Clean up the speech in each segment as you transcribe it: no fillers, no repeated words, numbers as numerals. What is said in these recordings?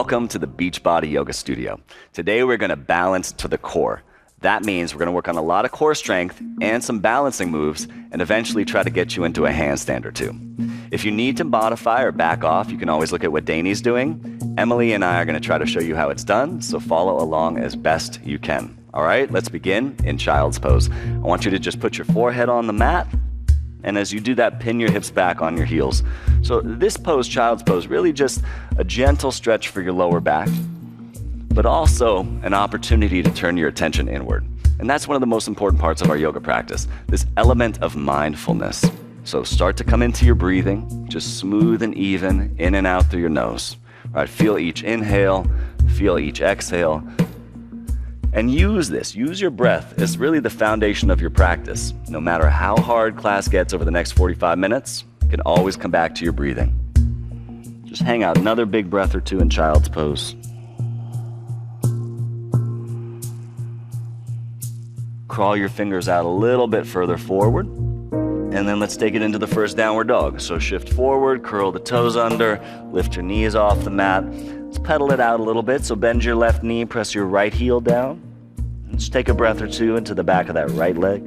Welcome to the Beachbody Yoga Studio. Today we're going to balance to the core. That means we're going to work on a lot of core strength and some balancing moves and eventually try to get you into a handstand or two. If you need to modify or back off, you can always look at what Danny's doing. Emily and I are going to try to show you how it's done, so follow along as best you can. All right, let's begin in child's pose. I want you to just put your forehead on the mat, and as you do that, pin your hips back on your heels. So this pose, child's pose, really just a gentle stretch for your lower back, but also an opportunity to turn your attention inward. And that's one of the most important parts of our yoga practice, this element of mindfulness. So start to come into your breathing, just smooth and even, in and out through your nose. All right, feel each inhale, feel each exhale. And use your breath as really the foundation of your practice. No matter how hard class gets over the next 45 minutes, you can always come back to your breathing. Just hang out another big breath or two in child's pose. Crawl your fingers out a little bit further forward. And then let's take it into the first downward dog. So shift forward, curl the toes under, lift your knees off the mat. Let's pedal it out a little bit. So bend your left knee, press your right heel down. Let's take a breath or two into the back of that right leg.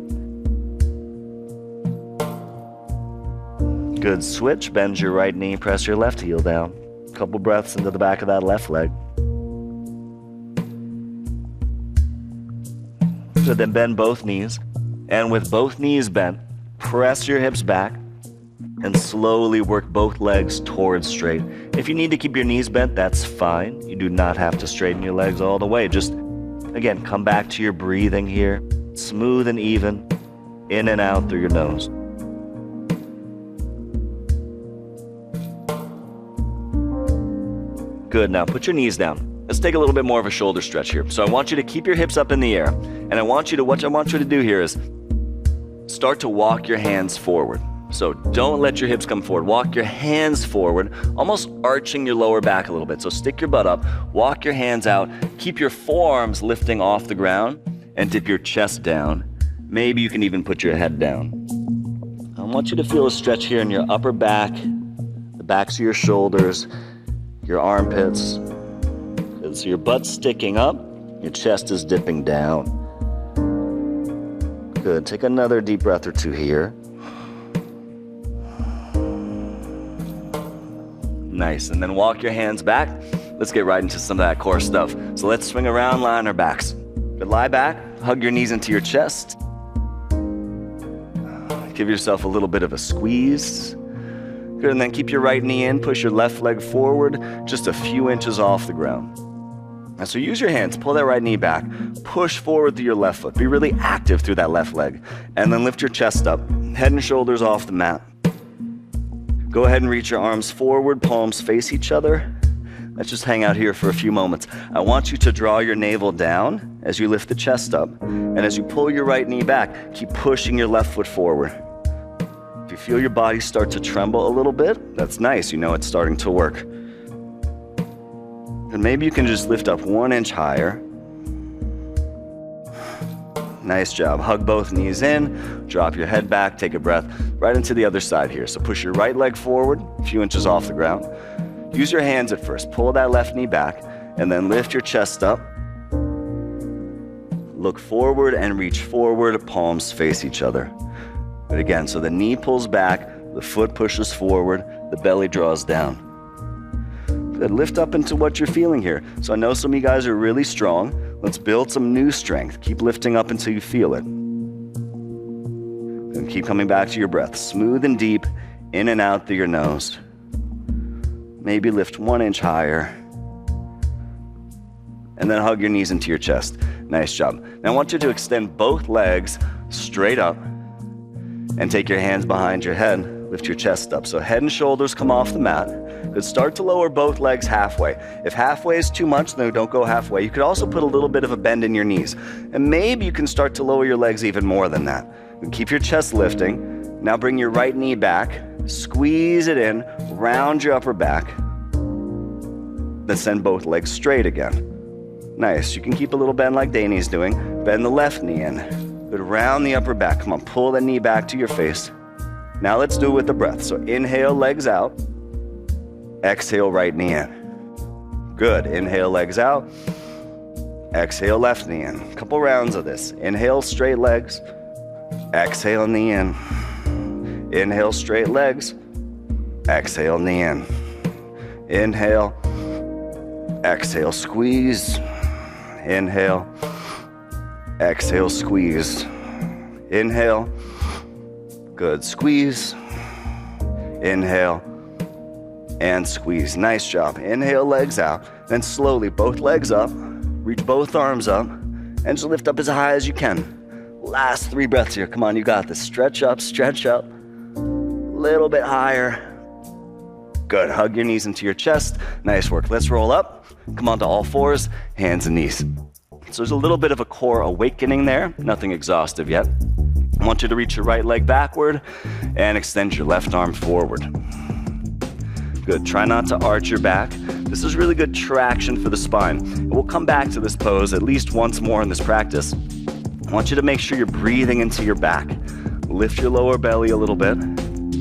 Good switch. Bend your right knee, press your left heel down. A couple breaths into the back of that left leg. Good, then bend both knees. And with both knees bent, press your hips back and slowly work both legs towards straight. If you need to keep your knees bent, that's fine. You do not have to straighten your legs all the way. Just, again, come back to your breathing here. Smooth and even, in and out through your nose. Good, now put your knees down. Let's take a little bit more of a shoulder stretch here. So I want you to keep your hips up in the air. And what I want you to do here is start to walk your hands forward. So don't let your hips come forward. Walk your hands forward, almost arching your lower back a little bit. So stick your butt up, walk your hands out, keep your forearms lifting off the ground, and dip your chest down. Maybe you can even put your head down. I want you to feel a stretch here in your upper back, the backs of your shoulders, your armpits. So your butt's sticking up, your chest is dipping down. Good, take another deep breath or two here. Nice, and then walk your hands back. Let's get right into some of that core stuff. So let's swing around, lie on our backs. Good, lie back, hug your knees into your chest. Give yourself a little bit of a squeeze. Good, and then keep your right knee in, push your left leg forward, just a few inches off the ground. And so use your hands, pull that right knee back, push forward through your left foot. Be really active through that left leg. And then lift your chest up, head and shoulders off the mat. Go ahead and reach your arms forward, palms face each other. Let's just hang out here for a few moments. I want you to draw your navel down as you lift the chest up. And as you pull your right knee back, keep pushing your left foot forward. If you feel your body start to tremble a little bit, that's nice. You know it's starting to work. And maybe you can just lift up 1 inch higher. Nice job. Hug both knees in, drop your head back, take a breath right into the other side here. So push your right leg forward, a few inches off the ground. Use your hands at first. Pull that left knee back, and then lift your chest up. Look forward and reach forward, palms face each other. But again, so the knee pulls back, the foot pushes forward, the belly draws down. Good. Lift up into what you're feeling here. So I know some of you guys are really strong. Let's build some new strength. Keep lifting up until you feel it. And keep coming back to your breath. Smooth and deep, in and out through your nose. Maybe lift 1 inch higher. And then hug your knees into your chest. Nice job. Now I want you to extend both legs straight up and take your hands behind your head. Lift your chest up. So head and shoulders come off the mat. Good. Start to lower both legs halfway. If halfway is too much, then don't go halfway. You could also put a little bit of a bend in your knees. And maybe you can start to lower your legs even more than that. Keep your chest lifting. Now bring your right knee back. Squeeze it in. Round your upper back. Then send both legs straight again. Nice. You can keep a little bend like Danny's doing. Bend the left knee in. Good. Round the upper back. Come on. Pull the knee back to your face. Now let's do it with the breath. So inhale, legs out. Exhale, right knee in. Good. Inhale, legs out. Exhale, left knee in. A couple rounds of this. Inhale, straight legs. Exhale, knee in. Inhale, straight legs. Exhale, knee in. Inhale. Exhale, squeeze. Inhale. Exhale, squeeze. Inhale. Good. Squeeze. Inhale. And squeeze. Nice job. Inhale, legs out. Then slowly, both legs up. Reach both arms up. And just lift up as high as you can. Last 3 breaths here. Come on, you got this. Stretch up, stretch up. Little bit higher. Good. Hug your knees into your chest. Nice work. Let's roll up. Come on to all fours, hands and knees. So there's a little bit of a core awakening there. Nothing exhaustive yet. I want you to reach your right leg backward and extend your left arm forward. Good. Try not to arch your back. This is really good traction for the spine. And we'll come back to this pose at least once more in this practice. I want you to make sure you're breathing into your back. Lift your lower belly a little bit.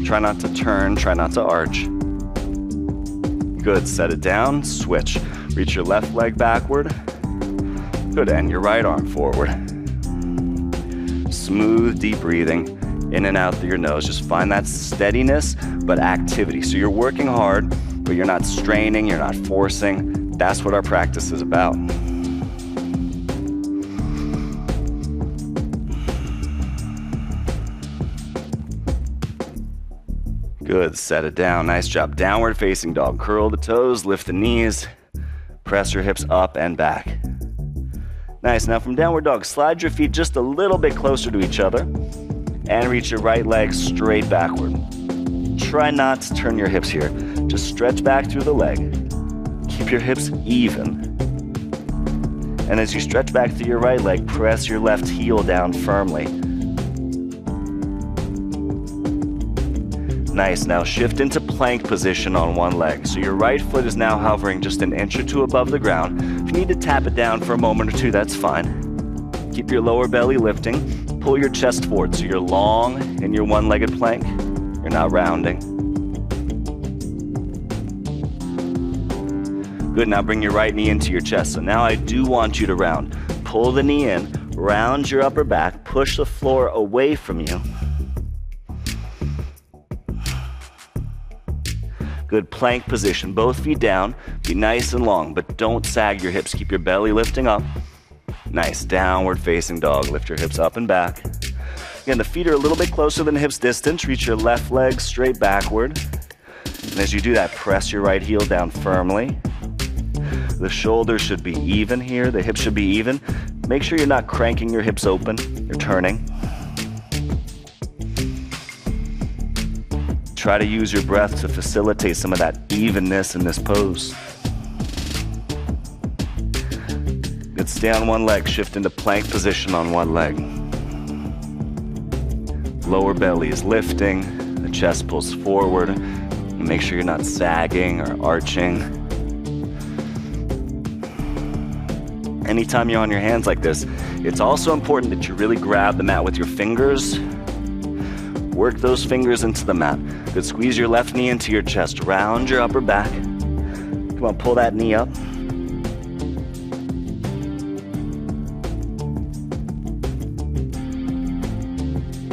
Try not to turn, try not to arch. Good. Set it down. Switch. Reach your left leg backward. Good. And your right arm forward. Smooth, deep breathing in and out through your nose. Just find that steadiness, but activity. So you're working hard, but you're not straining, you're not forcing. That's what our practice is about. Good. Set it down. Nice job. Downward facing dog. Curl the toes, lift the knees, press your hips up and back. Nice. Now from downward dog, slide your feet just a little bit closer to each other and reach your right leg straight backward. Try not to turn your hips here. Just stretch back through the leg. Keep your hips even. And as you stretch back through your right leg, press your left heel down firmly. Nice. Now shift into plank position on one leg. So your right foot is now hovering just an inch or two above the ground. If you need to tap it down for a moment or two, that's fine. Keep your lower belly lifting. Pull your chest forward so you're long in your one-legged plank. You're not rounding. Good. Now bring your right knee into your chest. So now I do want you to round. Pull the knee in, round your upper back, push the floor away from you. Good. Plank position. Both feet down. Be nice and long, but don't sag your hips. Keep your belly lifting up. Nice. Downward facing dog. Lift your hips up and back. Again, the feet are a little bit closer than hips distance. Reach your left leg straight backward. And as you do that, press your right heel down firmly. The shoulders should be even here. The hips should be even. Make sure you're not cranking your hips open. You're turning. Try to use your breath to facilitate some of that evenness in this pose. Good. Stay on one leg. Shift into plank position on one leg. Lower belly is lifting. The chest pulls forward. And make sure you're not sagging or arching. Anytime you're on your hands like this, it's also important that you really grab the mat with your fingers. Work those fingers into the mat. Good. Squeeze your left knee into your chest. Round your upper back. Come on, pull that knee up.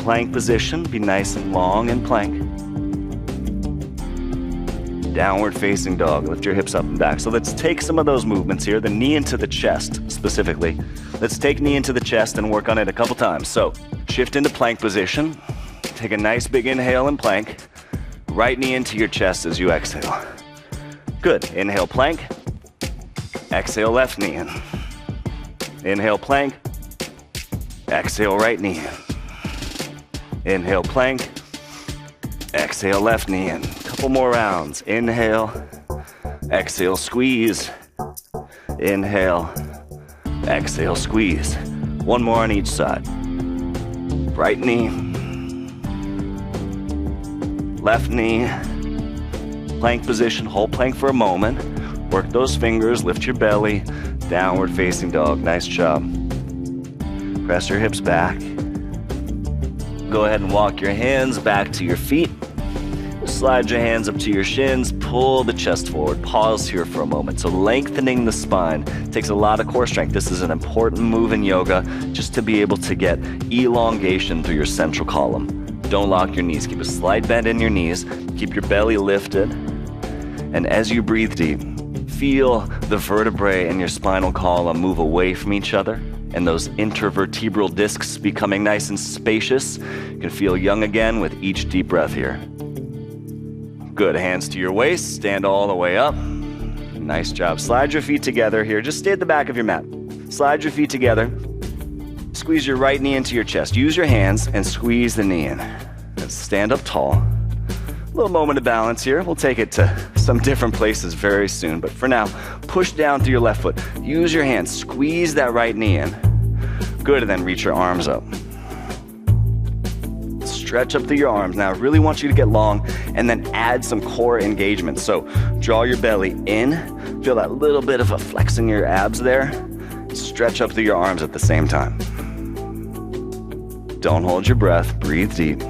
Plank position. Be nice and long in plank. Downward facing dog. Lift your hips up and back. So let's take some of those movements here. The knee into the chest specifically. Let's take knee into the chest and work on it a couple times. So shift into plank position. Take a nice big inhale in plank. Right knee into your chest as you exhale. Good. Inhale plank. Exhale left knee in. Inhale plank. Exhale right knee in. Inhale plank. Exhale left knee in. Couple more rounds. Inhale. Exhale squeeze. Inhale. Exhale squeeze. One more on each side. Right knee. Left knee. Plank position. Hold plank for a moment. Work those fingers. Lift your belly. Downward facing dog. Nice job. Press your hips back. Go ahead and walk your hands back to your feet. Just Slide your hands up to your shins, pull the chest forward. Pause here for a moment. So lengthening the spine takes a lot of core strength. This is an important move in yoga just to be able to get elongation through your central column. Don't lock your knees. Keep a slight bend in your knees. Keep your belly lifted. And as you breathe deep, feel the vertebrae in your spinal column move away from each other and those intervertebral discs becoming nice and spacious. You can feel young again with each deep breath here. Good, hands to your waist, stand all the way up. Nice job. Slide your feet together here. Just stay at the back of your mat. Slide your feet together. Squeeze your right knee into your chest. Use your hands and squeeze the knee in. Let's stand up tall. A little moment of balance here. We'll take it to some different places very soon. But for now, push down through your left foot. Use your hands. Squeeze that right knee in. Good, and then reach your arms up. Stretch up through your arms. Now, I really want you to get long and then add some core engagement. So draw your belly in. Feel that little bit of a flex in your abs there. Stretch up through your arms at the same time. Don't hold your breath. Breathe deep.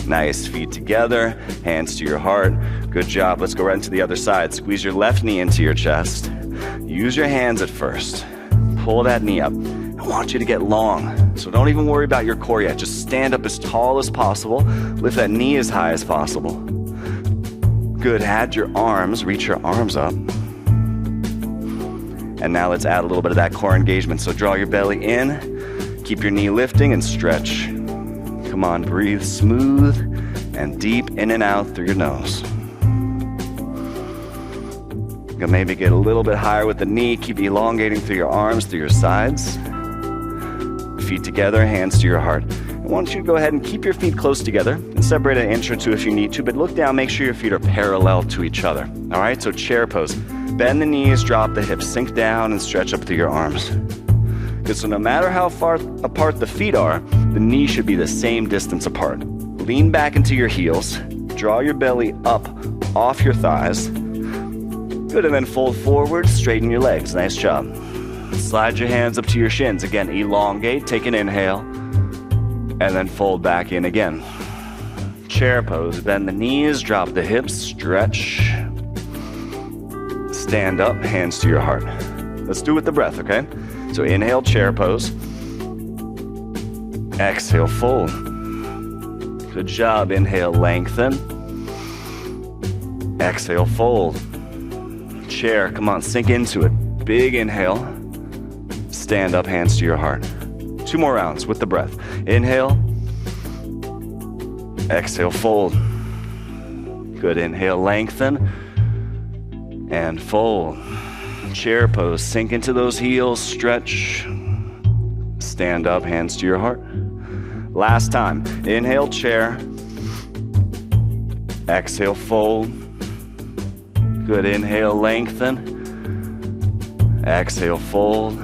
Nice, feet together, hands to your heart. Good job. Let's go right into the other side. Squeeze your left knee into your chest. Use your hands at first. Pull that knee up. I want you to get long, so don't even worry about your core yet. Just stand up as tall as possible. Lift that knee as high as possible. Good. Add your arms. Reach your arms up. And now let's add a little bit of that core engagement. So draw your belly in. Keep your knee lifting and stretch. Come on, breathe smooth and deep in and out through your nose. You can maybe get a little bit higher with the knee. Keep elongating through your arms, through your sides. Feet together, hands to your heart. I want you to go ahead and keep your feet close together and separate an inch or two if you need to, but look down, make sure your feet are parallel to each other. All right, so chair pose. Bend the knees, drop the hips, sink down and stretch up through your arms. Good, so no matter how far apart the feet are, the knees should be the same distance apart. Lean back into your heels, draw your belly up off your thighs. Good, and then fold forward, straighten your legs. Nice job. Slide your hands up to your shins. Again, elongate, take an inhale, and then fold back in again. Chair pose, bend the knees, drop the hips, stretch. Stand up, hands to your heart. Let's do it with the breath, okay? So inhale, chair pose. Exhale, fold. Good job. Inhale, lengthen. Exhale, fold. Chair, come on, sink into it. Big inhale. Stand up, hands to your heart. 2 more rounds with the breath. Inhale. Exhale, fold. Good. Inhale, lengthen. And fold. Chair pose, sink into those heels, stretch. Stand up, hands to your heart. Last time. Inhale, chair. Exhale, fold. Good. Inhale, lengthen. Exhale, fold.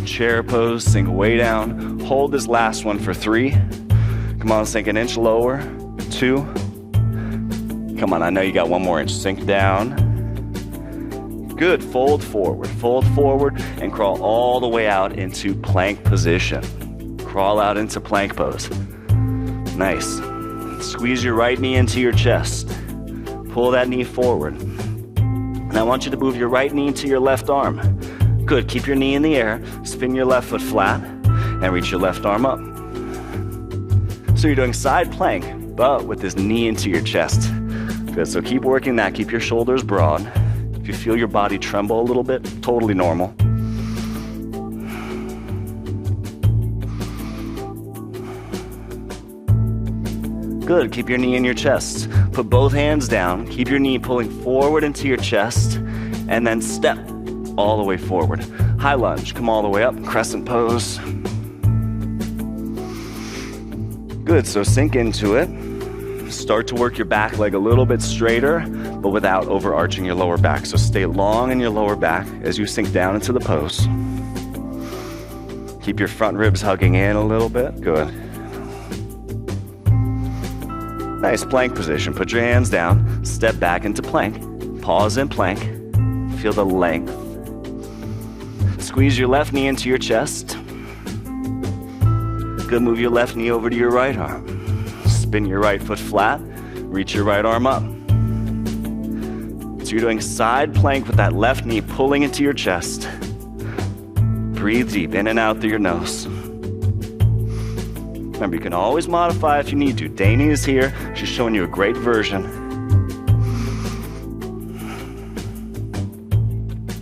Chair pose, sink way down. Hold this last one for 3. Come on, sink an inch lower. 2. Come on, I know you got 1 more inch. Sink down. Good, fold forward, and crawl all the way out into plank position. Crawl out into plank pose. Nice. Squeeze your right knee into your chest. Pull that knee forward. And I want you to move your right knee to your left arm. Good, keep your knee in the air, spin your left foot flat, and reach your left arm up. So you're doing side plank, but with this knee into your chest. Good, so keep working that, keep your shoulders broad. If you feel your body tremble a little bit, totally normal. Good, keep your knee in your chest. Put both hands down, keep your knee pulling forward into your chest, and then step all the way forward. High lunge, come all the way up, crescent pose. Good, so sink into it. Start to work your back leg a little bit straighter, but without overarching your lower back. So stay long in your lower back as you sink down into the pose. Keep your front ribs hugging in a little bit. Good. Nice plank position. Put your hands down. Step back into plank. Pause in plank. Feel the length. Squeeze your left knee into your chest. good, move your left knee over to your right arm. Spin your right foot flat, reach your right arm up. So you're doing side plank with that left knee pulling into your chest. Breathe deep, in and out through your nose. Remember, you can always modify if you need to. Dani is here. She's showing you a great version.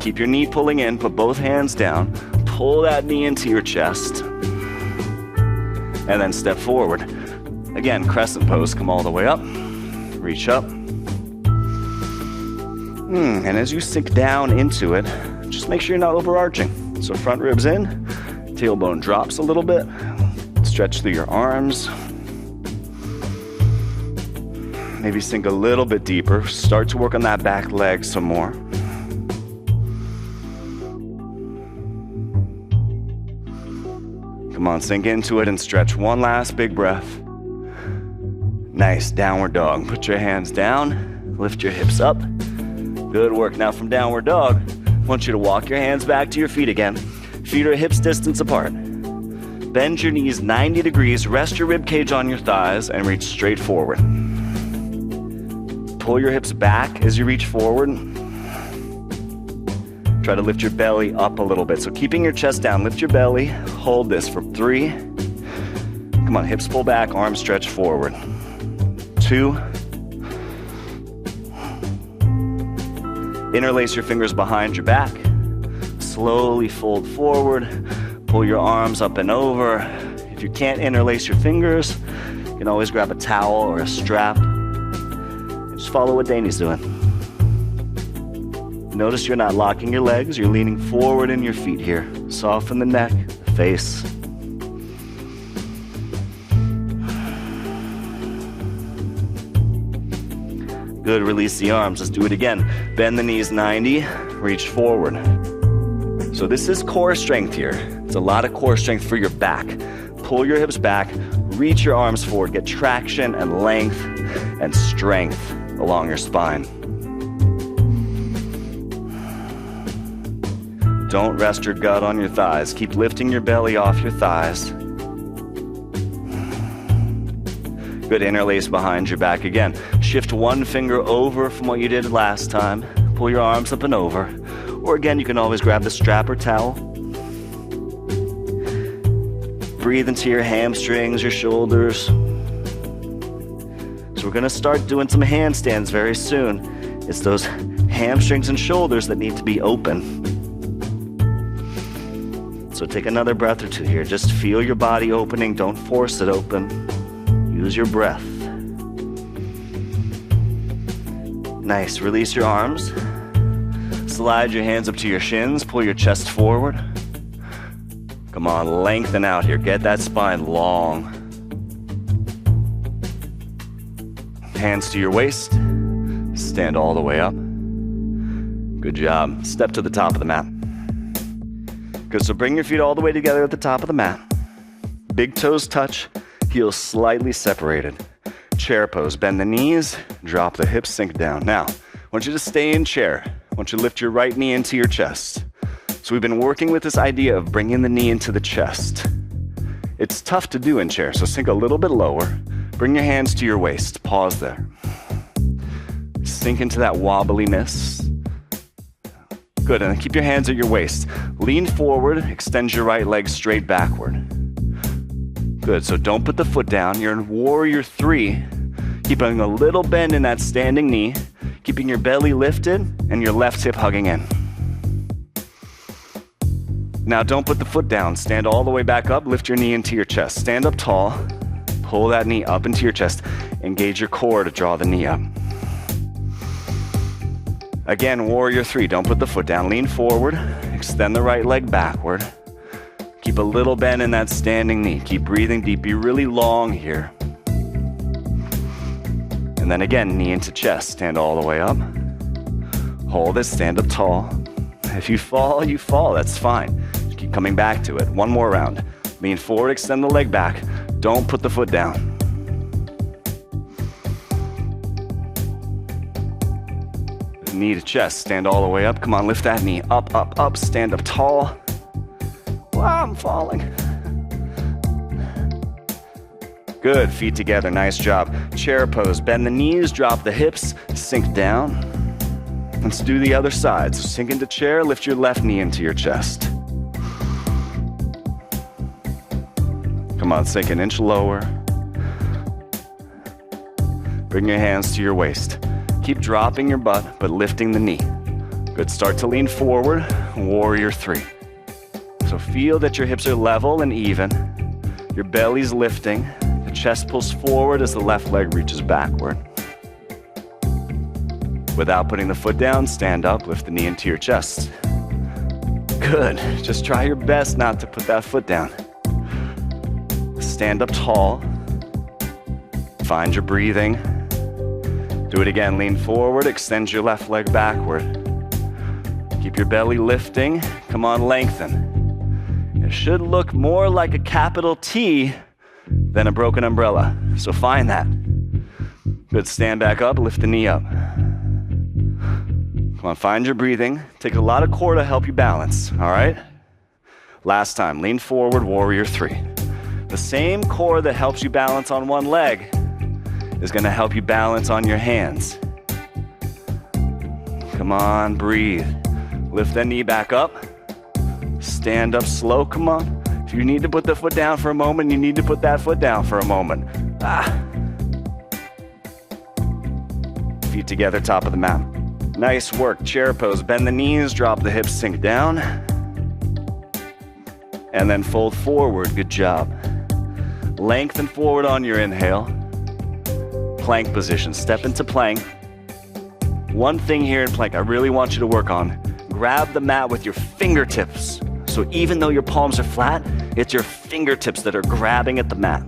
Keep your knee pulling in, put both hands down. Pull that knee into your chest. And then step forward. Again, crescent pose, come all the way up. Reach up. And as you sink down into it, just make sure you're not overarching. So front ribs in, tailbone drops a little bit. Stretch through your arms. Maybe sink a little bit deeper. Start to work on that back leg some more. Come on, sink into it and stretch one last big breath. Nice, downward dog. Put your hands down, lift your hips up. Good work. Now from downward dog, I want you to walk your hands back to your feet again. Feet are hips distance apart. Bend your knees 90 degrees, rest your rib cage on your thighs, and reach straight forward. Pull your hips back as you reach forward. Try to lift your belly up a little bit. So keeping your chest down, lift your belly, hold this for 3. Come on, hips pull back, arms stretch forward. 2. Interlace your fingers behind your back. Slowly fold forward. Pull your arms up and over. If you can't interlace your fingers, you can always grab a towel or a strap. Just follow what Dani's doing. Notice you're not locking your legs. You're leaning forward in your feet here. Soften the neck, the face. Good, release the arms. Let's do it again. Bend the knees 90, reach forward. So this is core strength here. It's a lot of core strength for your back. Pull your hips back, reach your arms forward, get traction and length and strength along your spine. Don't rest your gut on your thighs. Keep lifting your belly off your thighs. Good, interlace behind your back again. Shift one finger over from what you did last time. Pull your arms up and over. Or again, you can always grab the strap or towel. Breathe into your hamstrings, your shoulders. So we're gonna start doing some handstands very soon. It's those hamstrings and shoulders that need to be open. So take another breath or two here. Just feel your body opening. Don't force it open. Use your breath. Nice. Release your arms. Slide your hands up to your shins. Pull your chest forward. Come on, lengthen out here. Get that spine long. Hands to your waist. Stand all the way up. Good job. Step to the top of the mat. Good, so bring your feet all the way together at the top of the mat. Big toes touch, heels slightly separated. Chair pose, bend the knees, drop the hips, sink down. Now, I want you to stay in chair. I want you to lift your right knee into your chest. So we've been working with this idea of bringing the knee into the chest. It's tough to do in chair, so sink a little bit lower. Bring your hands to your waist, pause there. Sink into that wobbliness. Good, and then keep your hands at your waist. Lean forward, extend your right leg straight backward. Good, so don't put the foot down. You're in warrior 3, keeping a little bend in that standing knee, keeping your belly lifted and your left hip hugging in. Now don't put the foot down. Stand all the way back up, lift your knee into your chest. Stand up tall, pull that knee up into your chest. Engage your core to draw the knee up. Again, warrior 3, don't put the foot down. Lean forward, extend the right leg backward. Keep a little bend in that standing knee. Keep breathing deep, be really long here. And then again, knee into chest, stand all the way up. Hold it, stand up tall. If you fall, that's fine. Just keep coming back to it. One more round. Lean forward, extend the leg back. Don't put the foot down. Knee to chest, stand all the way up. Come on, lift that knee up, up, up. Stand up tall. Wow, I'm falling. Good, feet together, nice job. Chair pose, bend the knees, drop the hips, sink down. Let's do the other side. So sink into chair, lift your left knee into your chest. Come on, sink an inch lower. Bring your hands to your waist. Keep dropping your butt, but lifting the knee. Good, start to lean forward, warrior three. So feel that your hips are level and even. Your belly's lifting. The chest pulls forward as the left leg reaches backward. Without putting the foot down, stand up, lift the knee into your chest. Good, just try your best not to put that foot down. Stand up tall. Find your breathing. Do it again, lean forward, extend your left leg backward. Keep your belly lifting, come on, lengthen. It should look more like a capital T than a broken umbrella, so find that. Good, stand back up, lift the knee up. Come on, find your breathing. Take a lot of core to help you balance, all right? Last time, lean forward, warrior three. The same core that helps you balance on one leg is gonna help you balance on your hands. Come on, breathe. Lift that knee back up. Stand up slow, come on. If you need to put the foot down for a moment, you need to put that foot down for a moment. Feet together, top of the mat. Nice work, chair pose. Bend the knees, drop the hips, sink down. And then fold forward, good job. Lengthen forward on your inhale. Plank position, step into plank. One thing here in plank I really want you to work on. Grab the mat with your fingertips. So even though your palms are flat, it's your fingertips that are grabbing at the mat.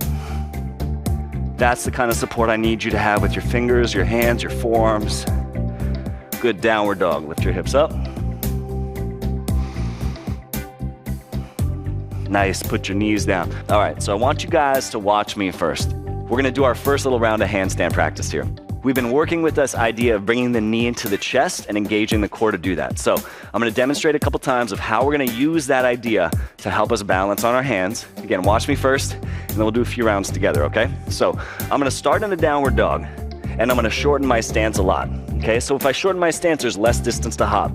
That's the kind of support I need you to have with your fingers, your hands, your forearms. Good, downward dog. Lift your hips up. Nice, put your knees down. All right, so I want you guys to watch me first. We're gonna do our first little round of handstand practice here. We've been working with this idea of bringing the knee into the chest and engaging the core to do that. So I'm gonna demonstrate a couple times of how we're gonna use that idea to help us balance on our hands. Again, watch me first, and then we'll do a few rounds together, okay? So I'm gonna start in a downward dog, and I'm gonna shorten my stance a lot, okay? So if I shorten my stance, there's less distance to hop.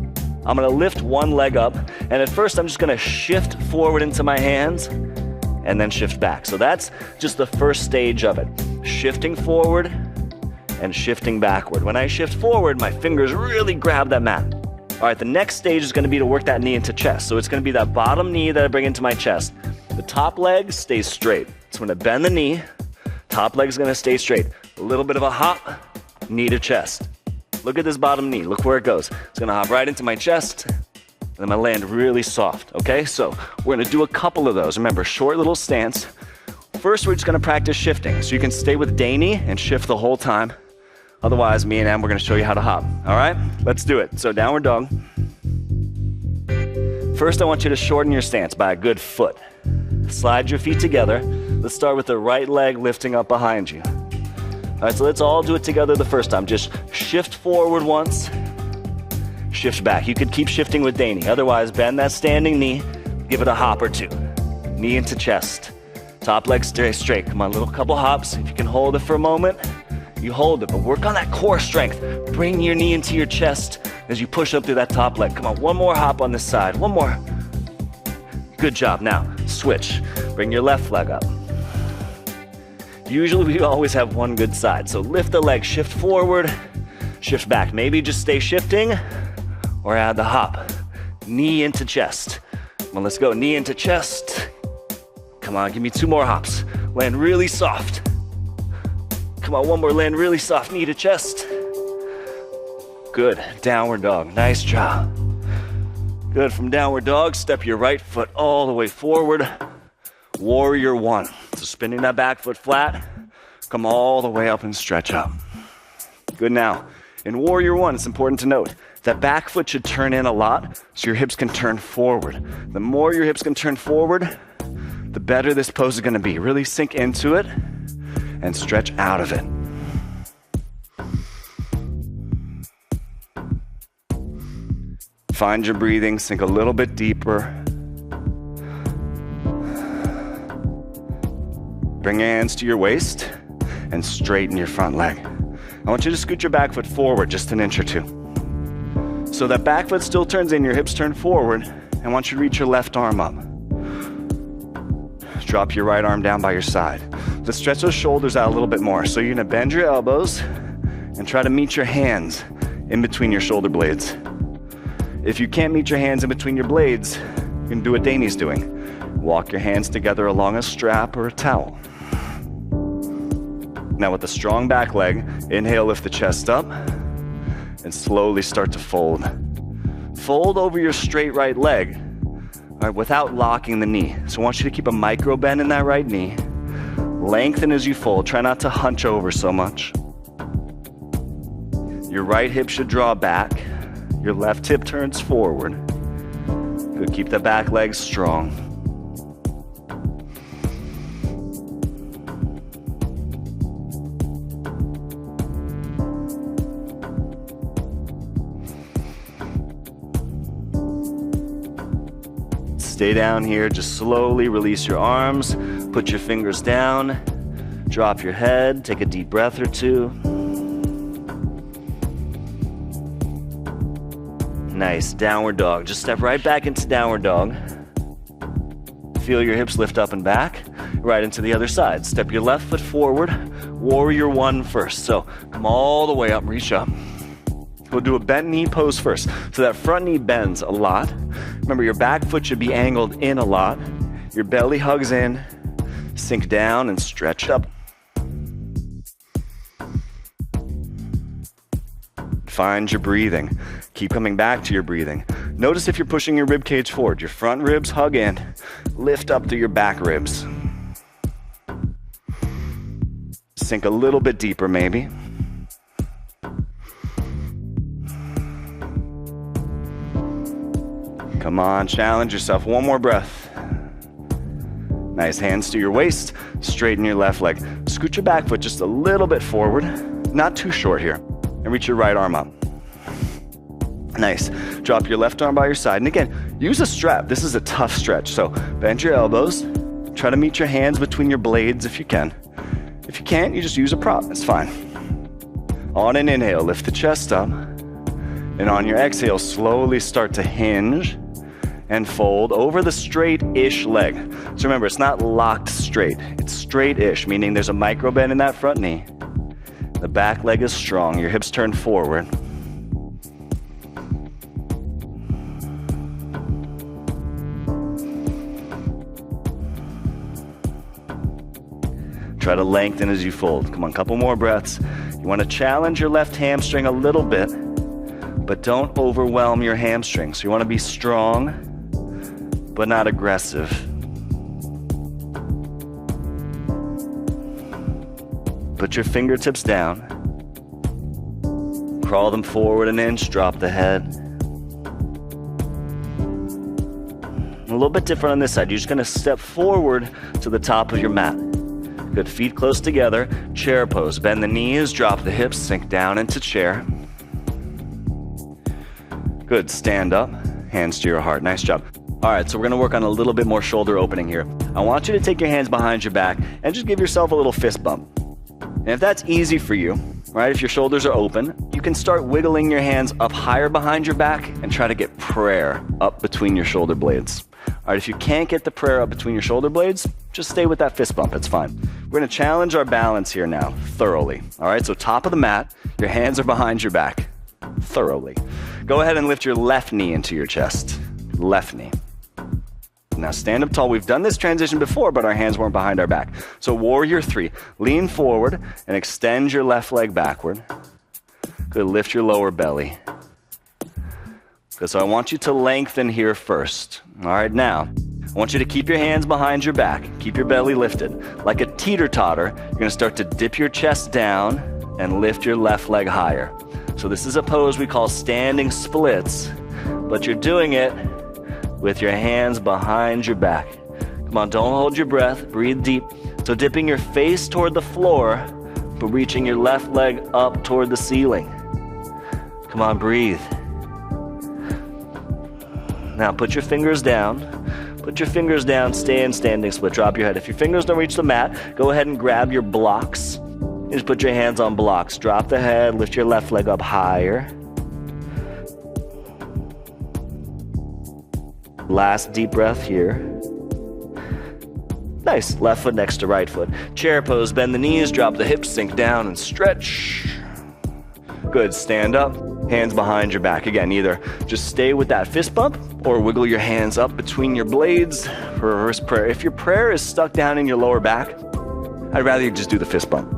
I'm gonna lift one leg up, and at first I'm just gonna shift forward into my hands, and then shift back. So that's just the first stage of it. Shifting forward, and shifting backward. When I shift forward, my fingers really grab that mat. All right, the next stage is gonna be to work that knee into chest. So it's gonna be that bottom knee that I bring into my chest. The top leg stays straight. So I'm gonna bend the knee, top leg's gonna stay straight. A little bit of a hop, knee to chest. Look at this bottom knee, look where it goes. It's gonna hop right into my chest, and then I land really soft, okay? So we're gonna do a couple of those. Remember, short little stance. First, we're just gonna practice shifting. So you can stay with Danny and shift the whole time. Otherwise, me and Em, we're gonna show you how to hop. All right, let's do it. So downward dog. First, I want you to shorten your stance by a good foot. Slide your feet together. Let's start with the right leg lifting up behind you. All right, so let's all do it together the first time. Just shift forward once, shift back. You could keep shifting with Danny. Otherwise, bend that standing knee, give it a hop or two. Knee into chest. Top leg stay straight. Come on, little couple hops. If you can hold it for a moment, you hold it, but work on that core strength. Bring your knee into your chest as you push up through that top leg. Come on, one more hop on this side, one more. Good job. Now, switch. Bring your left leg up. Usually we always have one good side, so lift the leg, shift forward, shift back. Maybe just stay shifting or add the hop. Knee into chest. Come on, let's go. Knee into chest. Come on, give me two more hops. Land really soft. Come on, one more, land really soft, knee to chest. Good, downward dog, nice job. Good, from downward dog, step your right foot all the way forward. Warrior one. So spinning that back foot flat, come all the way up and stretch up. Good now. In warrior one, it's important to note that back foot should turn in a lot so your hips can turn forward. The more your hips can turn forward, the better this pose is gonna be. Really sink into it and stretch out of it. Find your breathing, sink a little bit deeper. Bring your hands to your waist and straighten your front leg. I want you to scoot your back foot forward just an inch or two. So that back foot still turns in, your hips turn forward. I want you to reach your left arm up. Drop your right arm down by your side. Let's stretch those shoulders out a little bit more. So you're gonna bend your elbows and try to meet your hands in between your shoulder blades. If you can't meet your hands in between your blades, you can do what Danny's doing. Walk your hands together along a strap or a towel. Now with a strong back leg, inhale, lift the chest up, and slowly start to fold. Fold over your straight right leg, all right, without locking the knee. So I want you to keep a micro bend in that right knee. Lengthen as you fold. Try not to hunch over so much. Your right hip should draw back. Your left hip turns forward. Good, keep the back leg strong. Stay down here, just slowly release your arms, put your fingers down, drop your head, take a deep breath or two. Nice, downward dog. Just step right back into downward dog. Feel your hips lift up and back, right into the other side. Step your left foot forward, warrior one first. So come all the way up, reach up. We'll do a bent knee pose first. So that front knee bends a lot. Remember, your back foot should be angled in a lot. Your belly hugs in, sink down and stretch up. Find your breathing. Keep coming back to your breathing. Notice if you're pushing your rib cage forward. Your front ribs hug in. Lift up through your back ribs. Sink a little bit deeper maybe. Come on, challenge yourself. One more breath. Nice, hands to your waist. Straighten your left leg. Scoot your back foot just a little bit forward. Not too short here. And reach your right arm up. Nice. Drop your left arm by your side. And again, use a strap. This is a tough stretch. So bend your elbows. Try to meet your hands between your blades if you can. If you can't, you just use a prop. It's fine. On an inhale, lift the chest up. And on your exhale, slowly start to hinge and fold over the straight-ish leg. So remember, it's not locked straight. It's straight-ish, meaning there's a micro bend in that front knee. The back leg is strong. Your hips turn forward. Try to lengthen as you fold. Come on, couple more breaths. You want to challenge your left hamstring a little bit, but don't overwhelm your hamstring. So you want to be strong, but not aggressive. Put your fingertips down. Crawl them forward an inch, drop the head. A little bit different on this side. You're just gonna step forward to the top of your mat. Good, feet close together, chair pose. Bend the knees, drop the hips, sink down into chair. Good, stand up, hands to your heart. Nice job. All right, so we're gonna work on a little bit more shoulder opening here. I want you to take your hands behind your back and just give yourself a little fist bump. And if that's easy for you, right, if your shoulders are open, you can start wiggling your hands up higher behind your back and try to get prayer up between your shoulder blades. All right, if you can't get the prayer up between your shoulder blades, just stay with that fist bump, it's fine. We're gonna challenge our balance here now, thoroughly. All right, so top of the mat, your hands are behind your back, thoroughly. Go ahead and lift your left knee into your chest, left knee. Now stand up tall. We've done this transition before, but our hands weren't behind our back. So warrior three, lean forward and extend your left leg backward. Good, lift your lower belly. Good, so I want you to lengthen here first. All right, now, I want you to keep your hands behind your back. Keep your belly lifted. Like a teeter-totter, you're gonna start to dip your chest down and lift your left leg higher. So this is a pose we call standing splits, but you're doing it with your hands behind your back. Come on, don't hold your breath, breathe deep. So dipping your face toward the floor, but reaching your left leg up toward the ceiling. Come on, breathe. Now put your fingers down, Put your fingers down, stay in standing split, drop your head. If your fingers don't reach the mat, go ahead and grab your blocks. Just put your hands on blocks. Drop the head, lift your left leg up higher. Last deep breath here. Nice, left foot next to right foot. Chair pose, bend the knees, drop the hips, sink down and stretch. Good, stand up, hands behind your back. Again, either just stay with that fist bump or wiggle your hands up between your blades for reverse prayer. If your prayer is stuck down in your lower back, I'd rather you just do the fist bump.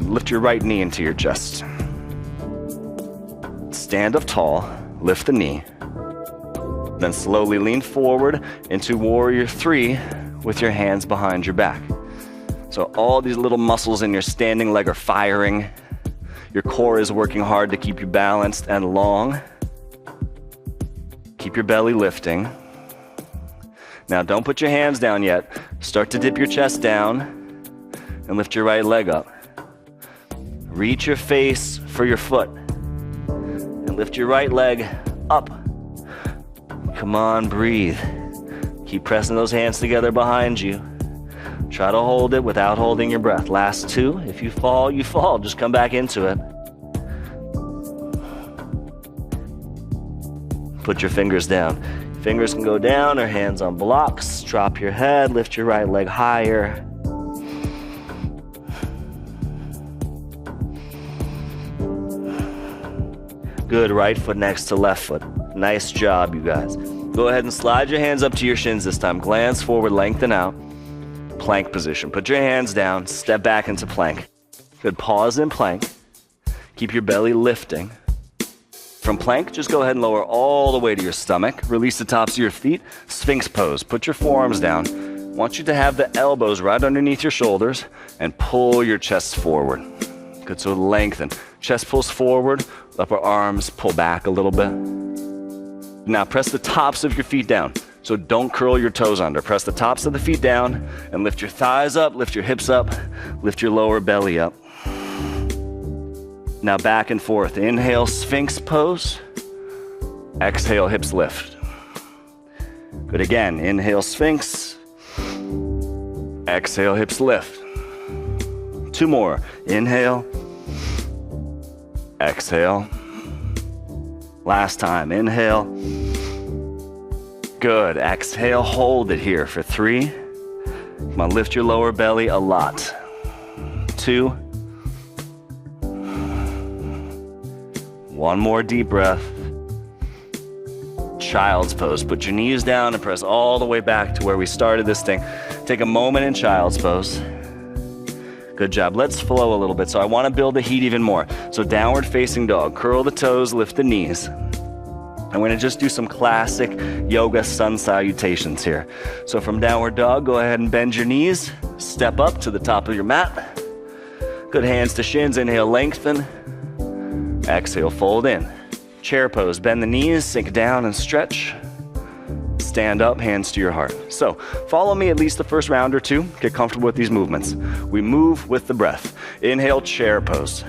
Lift your right knee into your chest. Stand up tall, lift the knee. Then slowly lean forward into warrior three with your hands behind your back. So all these little muscles in your standing leg are firing. Your core is working hard to keep you balanced and long. Keep your belly lifting. Now don't put your hands down yet. Start to dip your chest down and lift your right leg up. Reach your face for your foot and lift your right leg up. Come on, breathe. Keep pressing those hands together behind you. Try to hold it without holding your breath. Last two. If you fall, you fall. Just come back into it. Put your fingers down. Fingers can go down or hands on blocks. Drop your head, lift your right leg higher. Good, right foot next to left foot. Nice job, you guys. Go ahead and slide your hands up to your shins this time. Glance forward, lengthen out. Plank position. Put your hands down, step back into plank. Good, pause in plank. Keep your belly lifting. From plank, just go ahead and lower all the way to your stomach. Release the tops of your feet. Sphinx pose. Put your forearms down. I want you to have the elbows right underneath your shoulders and pull your chest forward. Good, so lengthen. Chest pulls forward, upper arms pull back a little bit. Now press the tops of your feet down. So don't curl your toes under. Press the tops of the feet down and lift your thighs up, lift your hips up, lift your lower belly up. Now back and forth. Inhale, Sphinx pose. Exhale, hips lift. Good, again. Inhale, Sphinx. Exhale, hips lift. Two more. Inhale. Exhale. Last time. Inhale. Good. Exhale, hold it here for 3. Come on, lift your lower belly a lot. 2. 1 more deep breath. Child's pose. Put your knees down and press all the way back to where we started this thing. Take a moment in child's pose. Good job. Let's flow a little bit. So I want to build the heat even more. So downward facing dog. Curl the toes, lift the knees. I'm going to just do some classic yoga sun salutations here. So from downward dog, go ahead and bend your knees. Step up to the top of your mat. Good, hands to shins. Inhale, lengthen. Exhale, fold in. Chair pose. Bend the knees, sink down and stretch. Stand up, hands to your heart. So follow me at least the first round or two. Get comfortable with these movements. We move with the breath. Inhale, chair pose.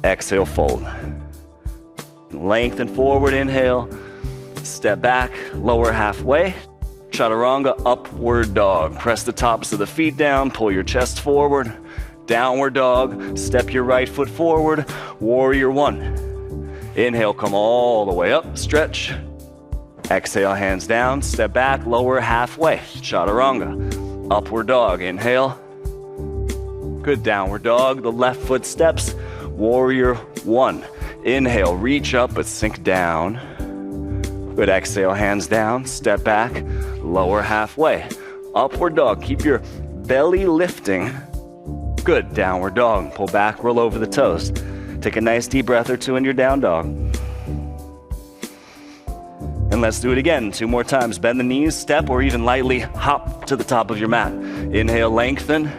Exhale, fold. Lengthen forward, inhale. Step back, lower halfway. Chaturanga, upward dog. Press the tops of the feet down, pull your chest forward. Downward dog, step your right foot forward. Warrior 1. Inhale, come all the way up, stretch. Exhale, hands down, step back, lower halfway. Chaturanga, upward dog. Inhale. Good, downward dog. The left foot steps. Warrior 1. Inhale, reach up but sink down. Good, exhale, hands down, step back, lower halfway. Upward dog, keep your belly lifting. Good, downward dog, pull back, roll over the toes. Take a nice deep breath or two in your down dog. And let's do it again, 2 more times. Bend the knees, step, or even lightly hop to the top of your mat. Inhale, lengthen.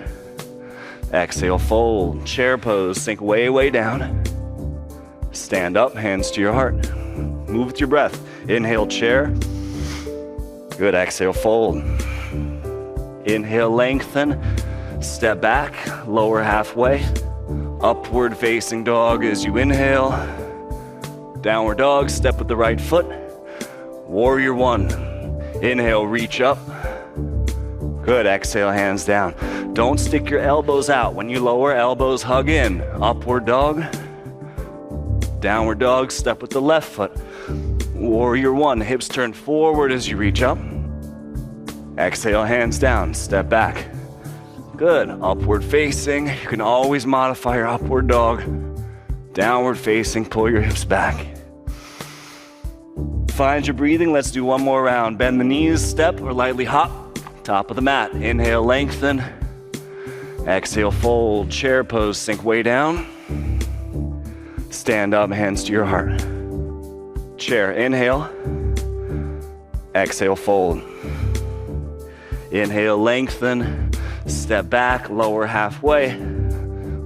Exhale, fold. Chair pose, sink way, way down. Stand up, hands to your heart. Move with your breath. Inhale, chair. Good, exhale, fold. Inhale, lengthen. Step back, lower halfway. Upward facing dog as you inhale. Downward dog, step with the right foot. Warrior 1. Inhale, reach up. Good, exhale, hands down. Don't stick your elbows out. When you lower, elbows hug in. Upward dog. Downward dog, step with the left foot. Warrior one, hips turn forward as you reach up. Exhale, hands down, step back. Good, upward facing. You can always modify your upward dog. Downward facing, pull your hips back. Find your breathing, let's do one more round. Bend the knees, step or lightly hop. Top of the mat, inhale, lengthen. Exhale, fold, chair pose, sink way down. Stand up, hands to your heart. Chair, inhale. Exhale, fold. Inhale, lengthen. Step back, lower halfway.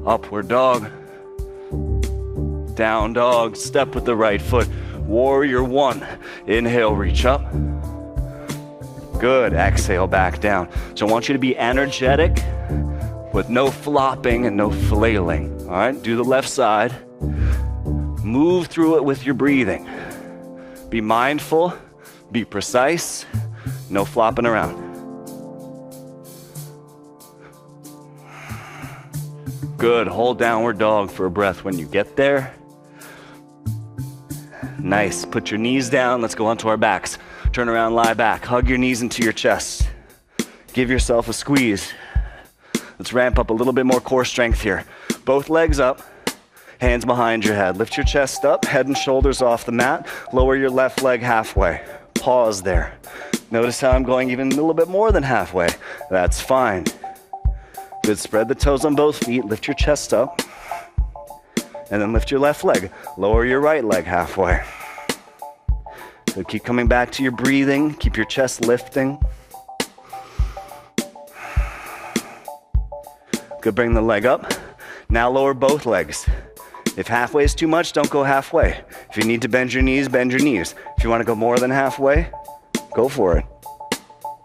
Upward dog. Down dog, step with the right foot. Warrior one. Inhale, reach up. Good, exhale, back down. So I want you to be energetic with no flopping and no flailing. All right, do the left side. Move through it with your breathing. Be mindful, be precise, no flopping around. Good, hold downward dog for a breath when you get there. Nice, put your knees down, let's go onto our backs. Turn around, lie back, hug your knees into your chest. Give yourself a squeeze. Let's ramp up a little bit more core strength here. Both legs up, hands behind your head. Lift your chest up, head and shoulders off the mat. Lower your left leg halfway. Pause there. Notice how I'm going even a little bit more than halfway. That's fine. Good, spread the toes on both feet, lift your chest up. And then lift your left leg. Lower your right leg halfway. So keep coming back to your breathing. Keep your chest lifting. Good, bring the leg up. Now lower both legs. If halfway is too much, don't go halfway. If you need to bend your knees, bend your knees. If you want to go more than halfway, go for it.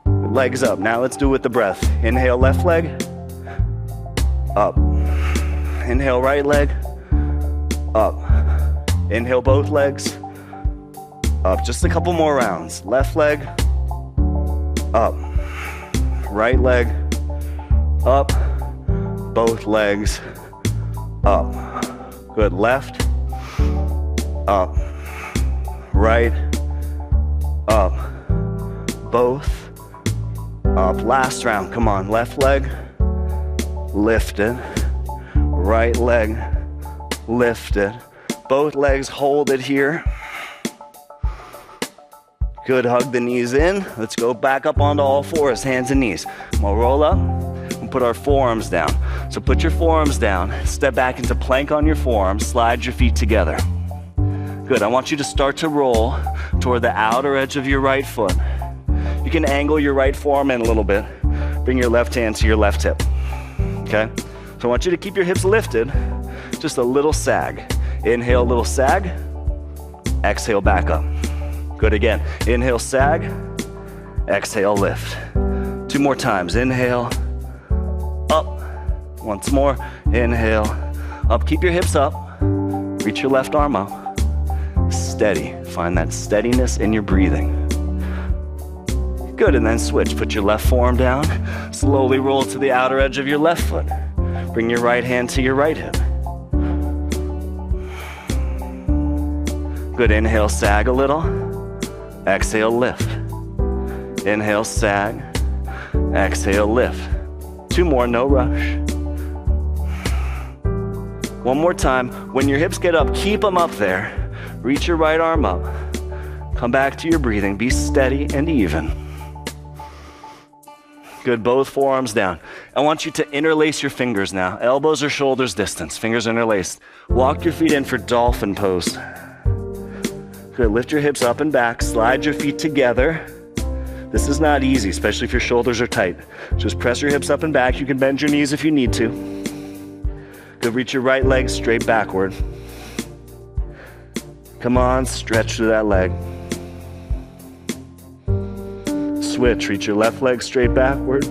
Legs up. Now let's do it with the breath. Inhale, left leg. Up. Inhale, right leg. Up. Inhale, both legs. Up. Just a couple more rounds. Left leg. Up. Right leg. Up. Both legs. Up. Good. Left. Up. Right. Up. Both. Up. Last round. Come on. Left leg. Lifted. Right leg. Lifted. Both legs, hold it here. Good, hug the knees in. Let's go back up onto all fours, hands and knees. We'll roll up and put our forearms down. So put your forearms down, step back into plank on your forearms, slide your feet together. Good, I want you to start to roll toward the outer edge of your right foot. You can angle your right forearm in a little bit. Bring your left hand to your left hip. Okay? So I want you to keep your hips lifted, just a little sag. Inhale, a little sag. Exhale, back up. Good again. Inhale, sag. Exhale, lift. 2 more times. Inhale, up. Once more. Inhale, up. Keep your hips up. Reach your left arm up. Steady. Find that steadiness in your breathing. Good, and then switch. Put your left forearm down. Slowly roll to the outer edge of your left foot. Bring your right hand to your right hip. Good, inhale, sag a little. Exhale, lift. Inhale, sag. Exhale, lift. 2 more, no rush. 1 more time. When your hips get up, keep them up there. Reach your right arm up. Come back to your breathing. Be steady and even. Good, both forearms down. I want you to interlace your fingers now. Elbows or shoulders distance. Fingers interlaced. Walk your feet in for dolphin pose. Good, lift your hips up and back. Slide your feet together. This is not easy, especially if your shoulders are tight. Just press your hips up and back. You can bend your knees if you need to. Good, reach your right leg straight backward. Come on, stretch through that leg. Switch, reach your left leg straight backward.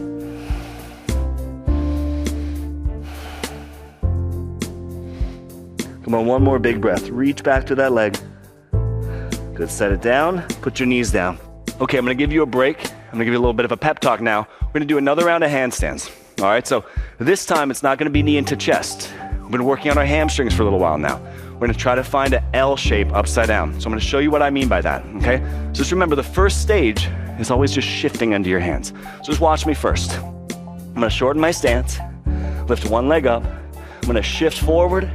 Come on, 1 more big breath. Reach back to that leg. Good, set it down. Put your knees down. Okay, I'm gonna give you a break. I'm gonna give you a little bit of a pep talk now. We're gonna do another round of handstands. All right, so this time it's not gonna be knee into chest. We've been working on our hamstrings for a little while now. We're gonna try to find an L shape upside down. So I'm gonna show you what I mean by that, okay? So just remember, the first stage is always just shifting into your hands. So just watch me first. I'm gonna shorten my stance, lift one leg up. I'm gonna shift forward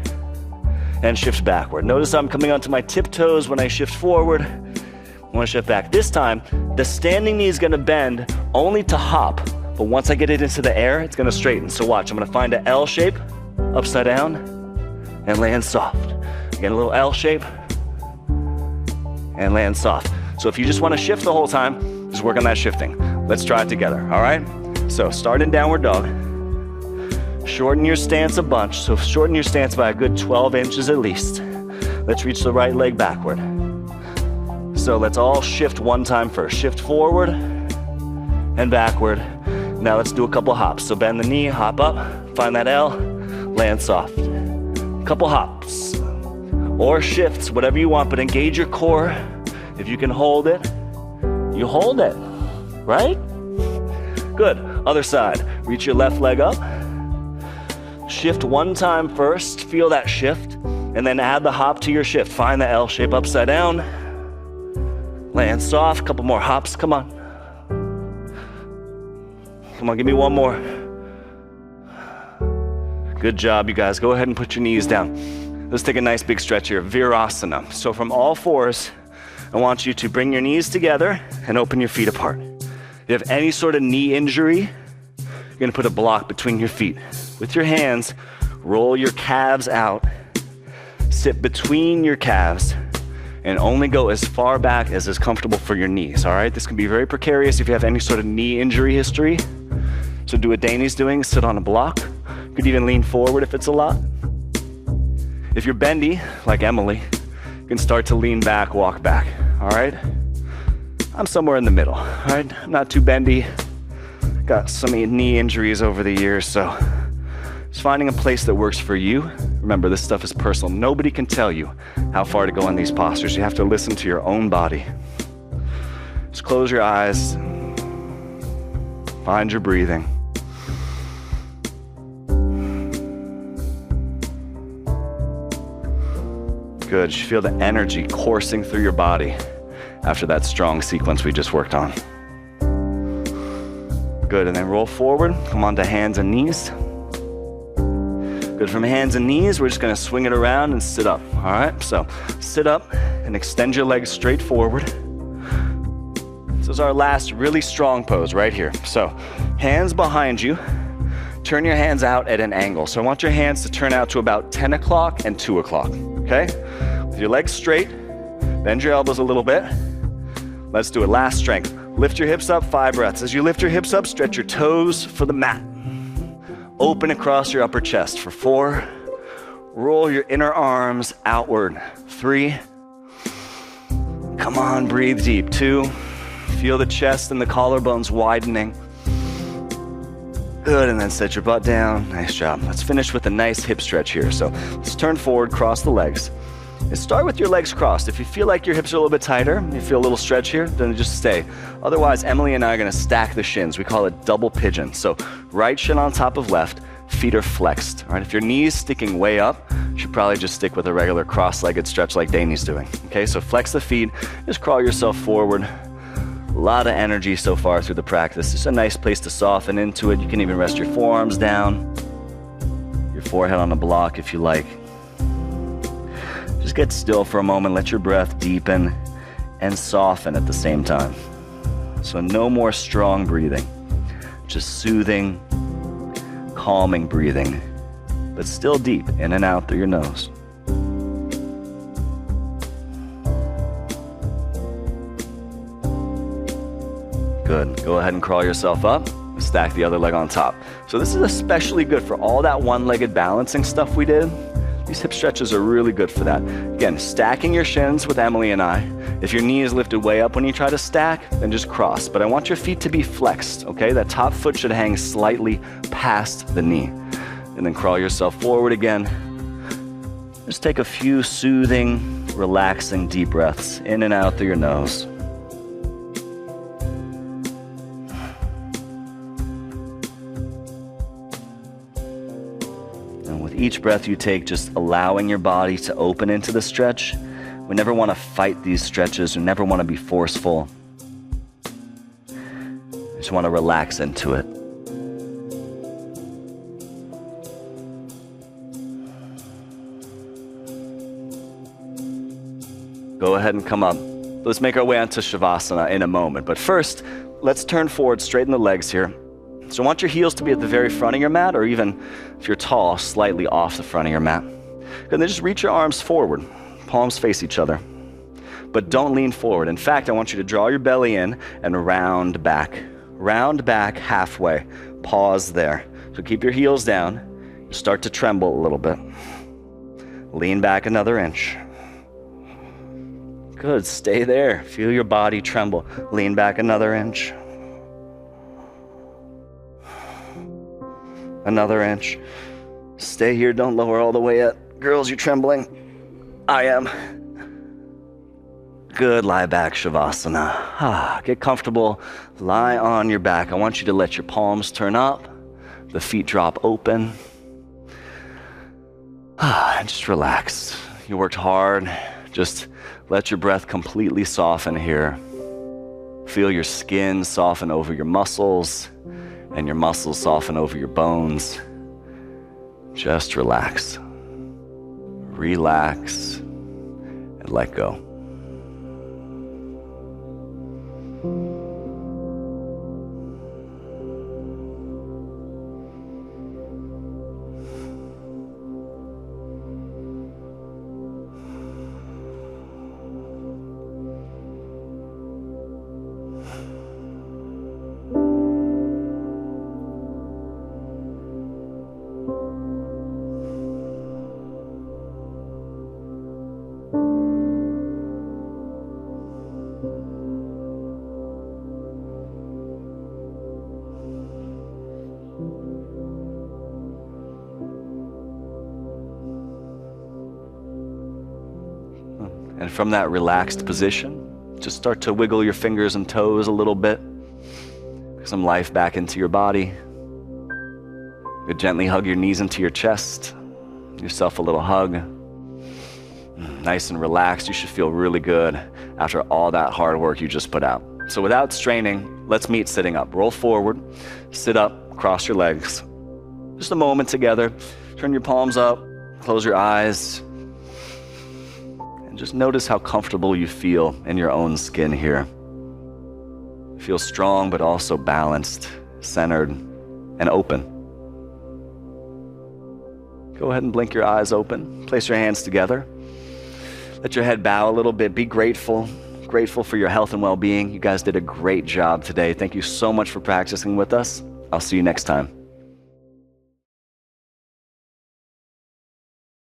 and shift backward. Notice I'm coming onto my tiptoes when I shift forward. I wanna shift back. This time, the standing knee is gonna bend only to hop, but once I get it into the air, it's gonna straighten. So watch, I'm gonna find an L shape, upside down, and land soft. Again, a little L shape, and land soft. So if you just wanna shift the whole time, just work on that shifting. Let's try it together, all right? So start in downward dog. Shorten your stance a bunch. So shorten your stance by a good 12 inches at least. Let's reach the right leg backward. So let's all shift one time first. Shift forward and backward. Now let's do a couple hops. So bend the knee, hop up, find that L, land soft. Couple hops or shifts, whatever you want, but engage your core. If you can hold it, you hold it, right? Good. Other side. Reach your left leg up. Shift one time first, feel that shift, and then add the hop to your shift. Find the L shape upside down. Land soft, couple more hops, come on. Come on, give me one more. Good job, you guys. Go ahead and put your knees down. Let's take a nice big stretch here, Virasana. So from all fours, I want you to bring your knees together and open your feet apart. If you have any sort of knee injury, you're gonna put a block between your feet. With your hands, roll your calves out, sit between your calves, and only go as far back as is comfortable for your knees, all right? This can be very precarious if you have any sort of knee injury history. So do what Danny's doing, sit on a block. You could even lean forward if it's a lot. If you're bendy, like Emily, you can start to lean back, walk back, all right? I'm somewhere in the middle, all right? I'm not too bendy. Got so many knee injuries over the years, so just finding a place that works for you. Remember, this stuff is personal. Nobody can tell you how far to go in these postures. You have to listen to your own body. Just close your eyes. Find your breathing. Good. You feel the energy coursing through your body after that strong sequence we just worked on. Good, and then roll forward, come onto hands and knees. Good, from hands and knees, we're just gonna swing it around and sit up, all right? So sit up and extend your legs straight forward. This is our last really strong pose right here. So hands behind you, turn your hands out at an angle. So I want your hands to turn out to about 10 o'clock and 2 o'clock, okay? With your legs straight, bend your elbows a little bit. Let's do it, last strength. Lift your hips up, 5 breaths. As you lift your hips up, stretch your toes for the mat. Open across your upper chest for 4. Roll your inner arms outward. 3. Come on, breathe deep. 2. Feel the chest and the collarbones widening. Good, and then set your butt down. Nice job. Let's finish with a nice hip stretch here. So let's turn forward, cross the legs. And start with your legs crossed. If you feel like your hips are a little bit tighter, you feel a little stretch here, then just stay. Otherwise, Emily and I are gonna stack the shins. We call it double pigeon. So right shin on top of left, feet are flexed. All right, if your knee's sticking way up, you should probably just stick with a regular cross-legged stretch like Danny's doing. Okay, so flex the feet, just crawl yourself forward. A lot of energy so far through the practice. It's a nice place to soften into it. You can even rest your forearms down, your forehead on a block if you like. Just get still for a moment, let your breath deepen and soften at the same time. So no more strong breathing, just soothing, calming breathing, but still deep in and out through your nose. Good, go ahead and crawl yourself up, stack the other leg on top. So this is especially good for all that one-legged balancing stuff we did. These hip stretches are really good for that. Again, stacking your shins with Emily and I. If your knee is lifted way up when you try to stack, then just cross. But I want your feet to be flexed, okay? That top foot should hang slightly past the knee. And then crawl yourself forward again. Just take a few soothing, relaxing deep breaths in and out through your nose. each breath you take, just allowing your body to open into the stretch. We never want to fight these stretches. We never want to be forceful. We just want to relax into it. Go ahead and come up. Let's make our way onto Shavasana in a moment. But first, let's turn forward, straighten the legs here. So I want your heels to be at the very front of your mat, or even if you're tall, slightly off the front of your mat. And then just reach your arms forward. Palms face each other. But don't lean forward. In fact, I want you to draw your belly in and round back. Round back halfway. Pause there. So keep your heels down. You start to tremble a little bit. Lean back another inch. Good, stay there. Feel your body tremble. Lean back another inch. Another inch. Stay here, don't lower all the way yet. Girls, you're trembling. I am. Good, lie back, Shavasana. Get comfortable, lie on your back. I want you to let your palms turn up, the feet drop open. And just relax. You worked hard. Just let your breath completely soften here. Feel your skin soften over your muscles, and your muscles soften over your bones. Just relax. Relax and let go. And from that relaxed position, just start to wiggle your fingers and toes a little bit. Get some life back into your body. You gently hug your knees into your chest. Give yourself a little hug. Nice and relaxed. You should feel really good after all that hard work you just put out. So without straining, let's meet sitting up. Roll forward, sit up, cross your legs. Just a moment together. Turn your palms up, close your eyes. Just notice how comfortable you feel in your own skin here. Feel strong, but also balanced, centered, and open. Go ahead and blink your eyes open. Place your hands together. Let your head bow a little bit. Be grateful. Grateful for your health and well-being. You guys did a great job today. Thank you so much for practicing with us. I'll see you next time.